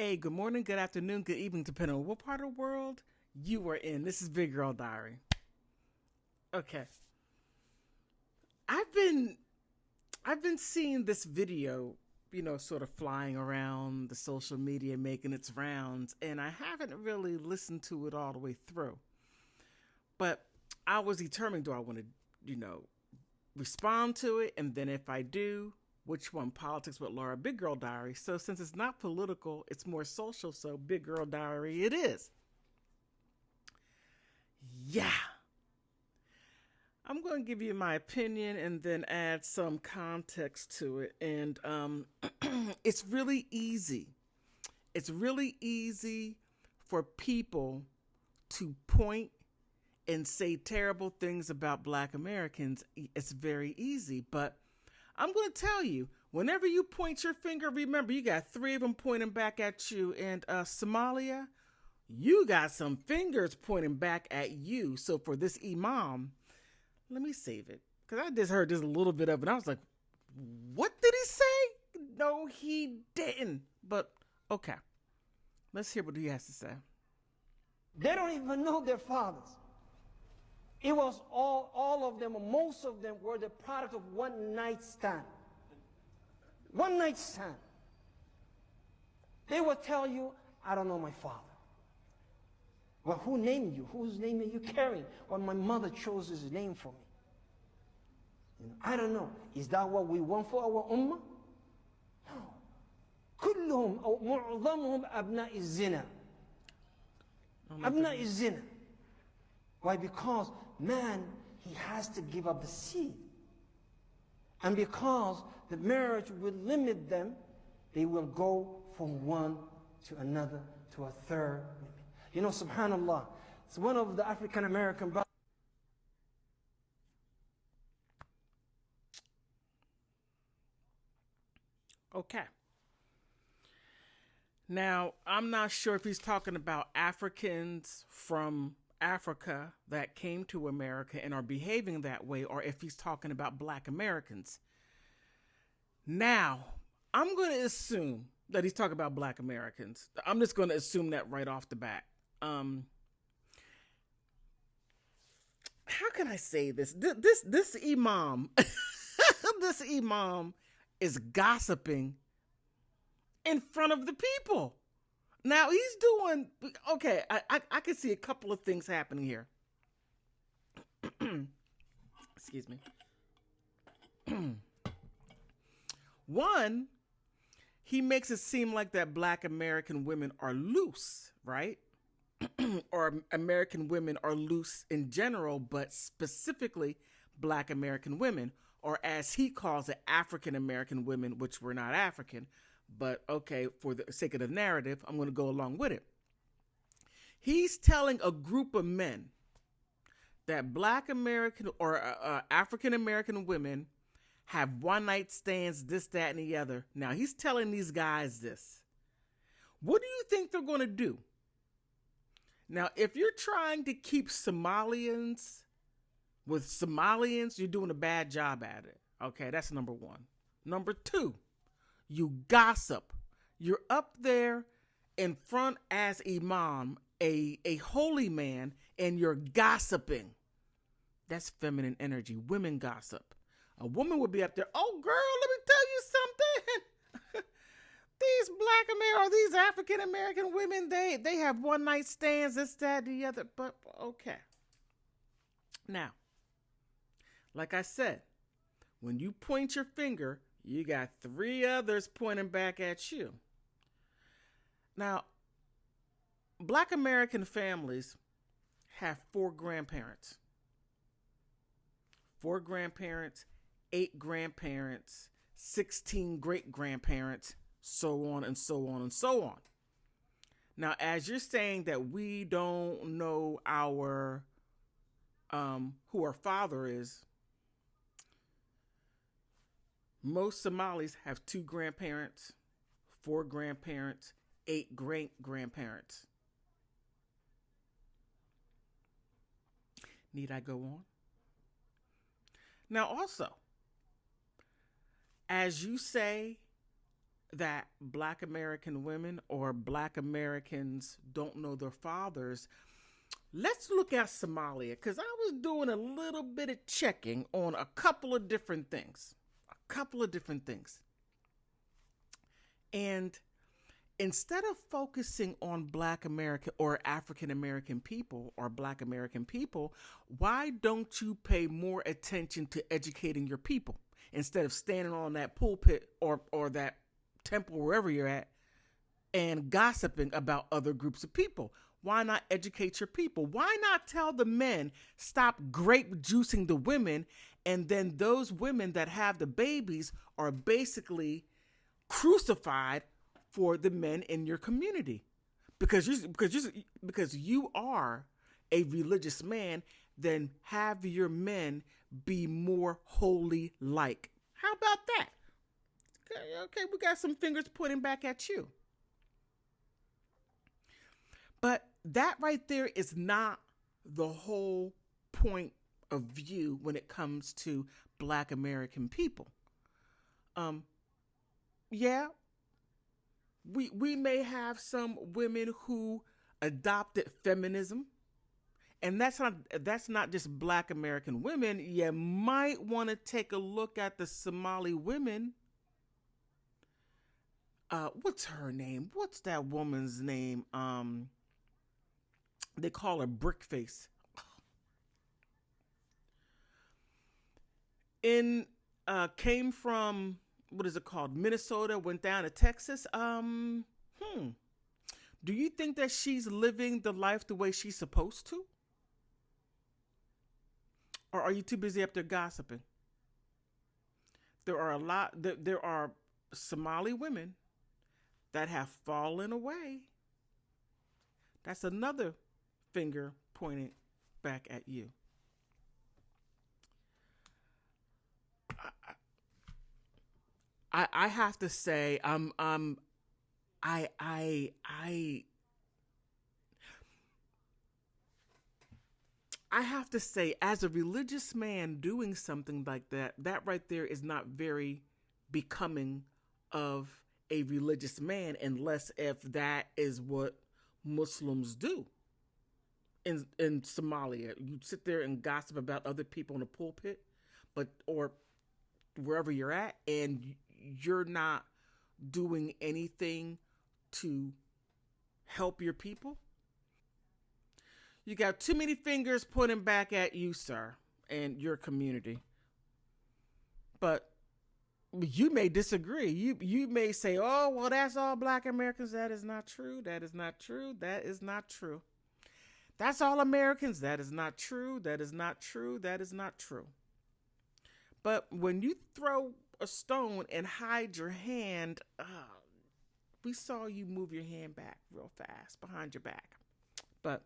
Hey, good morning, good afternoon, good evening, depending on what part of the world you are in. This is Big Girl Diary. Okay. I've been I've been seeing this video, sort of flying around the social media making its rounds, and I haven't really listened to it all the way through. But I was determined, do I want to, you know, respond to it, and then if I do, which one? Politics with Laura, Big Girl Diary. So since it's not political, it's more social, so Big Girl Diary it is. Yeah. I'm going to give you my opinion and then add some context to it. And it's really easy. It's really easy for people to point and say terrible things about Black Americans. It's very easy. But I'm going to tell you, whenever you point your finger, remember, you got three of them pointing back at you. And Somalia, you got some fingers pointing back at you. So for this imam, let me save it, because I just heard just a little bit of it. I was like, what did he say? No, he didn't. But, okay. Let's hear what he has to say. They don't even know their fathers. It was all of them, or most of them, were the product of one night stand. One night stand. They will tell you, I don't know my father. Well, who named you? Whose name are you carrying? Well, my mother chose his name for me. I don't know. Is that what we want for our ummah? No. كلهم أو معظمهم أبناء الزنا. أبناء الزنا. Why? Because man, he has to give up the seed. And because the marriage will limit them, they will go from one to another to a third. You know, subhanallah, it's one of the African American brothers. Okay. Now, I'm not sure if he's talking about Africans from Africa that came to America and are behaving that way, or if he's talking about Black Americans. Now, I'm going to assume that he's talking about Black Americans. I'm just going to assume that right off the bat. How can I say this? This imam, this imam is gossiping in front of the people. Now he's doing okay. I can see a couple of things happening here. Excuse me. One, he makes it seem like that Black American women are loose, right? Or American women are loose in general, but specifically Black American women, or as he calls it, African American women, which were not African. But okay, for the sake of the narrative, I'm going to go along with it. He's telling a group of men that Black American or African American women have one night stands, this, that, and the other. Now, he's telling these guys this. What do you think they're going to do? Now, if you're trying to keep Somalians with Somalians, you're doing a bad job at it. Okay, that's number one. Number two, you gossip. You're up there in front as imam, a holy man, and you're gossiping. That's feminine energy. Women gossip. A woman would be up there, oh, girl, let me tell you something. These Black American, these African American women, they have one night stands, this, that, the other. But okay. Now, like I said, when you point your finger, you got three others pointing back at you. Now, Black American families have 4 grandparents. 4 grandparents, 8 grandparents, 16 great-grandparents, so on and so on and so on. Now, as you're saying that we don't know our who our father is, most Somalis have 2 grandparents, 4 grandparents, 8 great-grandparents. Need I go on? Now, also, as you say, that Black American women or Black Americans don't know their fathers, let's look at Somalia, because I was doing a little bit of checking on a couple of different things. And instead of focusing on Black American or African American people or Black American people, why don't you pay more attention to educating your people instead of standing on that pulpit or that temple, wherever you're at, and gossiping about other groups of people? Why not educate your people? Why not tell the men, stop grape juicing the women, and then those women that have the babies are basically crucified for the men in your community? Because you are a religious man, then have your men be more holy like. How about that? Okay, we got some fingers pointing back at you. But that right there is not the whole point of view when it comes to Black American people. Yeah, we may have some women who adopted feminism, and that's not just Black American women. You might want to take a look at the Somali women. What's her name? What's that woman's name? They call her Brickface. Came from, what is it called? Minnesota, went down to Texas. Do you think that she's living the life the way she's supposed to? Or are you too busy up there gossiping? There are Somali women that have fallen away. That's another finger pointing back at you. I have to say, I have to say, as a religious man doing something like that, that right there is not very becoming of a religious man, unless if that is what Muslims do. In Somalia, you sit there and gossip about other people in the pulpit, or wherever you're at, and you're not doing anything to help your people. You got too many fingers pointing back at you, sir, and your community. But you may disagree. You may say, oh, well, that's all Black Americans. That is not true. That is not true. That is not true. That's all Americans. That is not true. That is not true. That is not true. But when you throw a stone and hide your hand, we saw you move your hand back real fast behind your back. But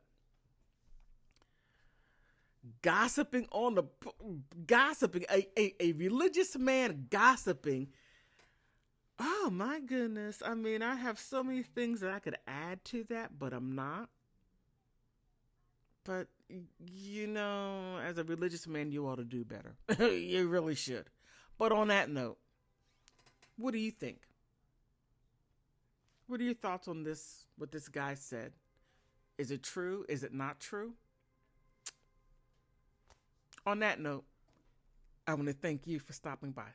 gossiping a religious man gossiping. Oh my goodness. I mean, I have so many things that I could add to that, but I'm not. But, as a religious man, you ought to do better. You really should. But on that note, what do you think? What are your thoughts on this, what this guy said? Is it true? Is it not true? On that note, I want to thank you for stopping by.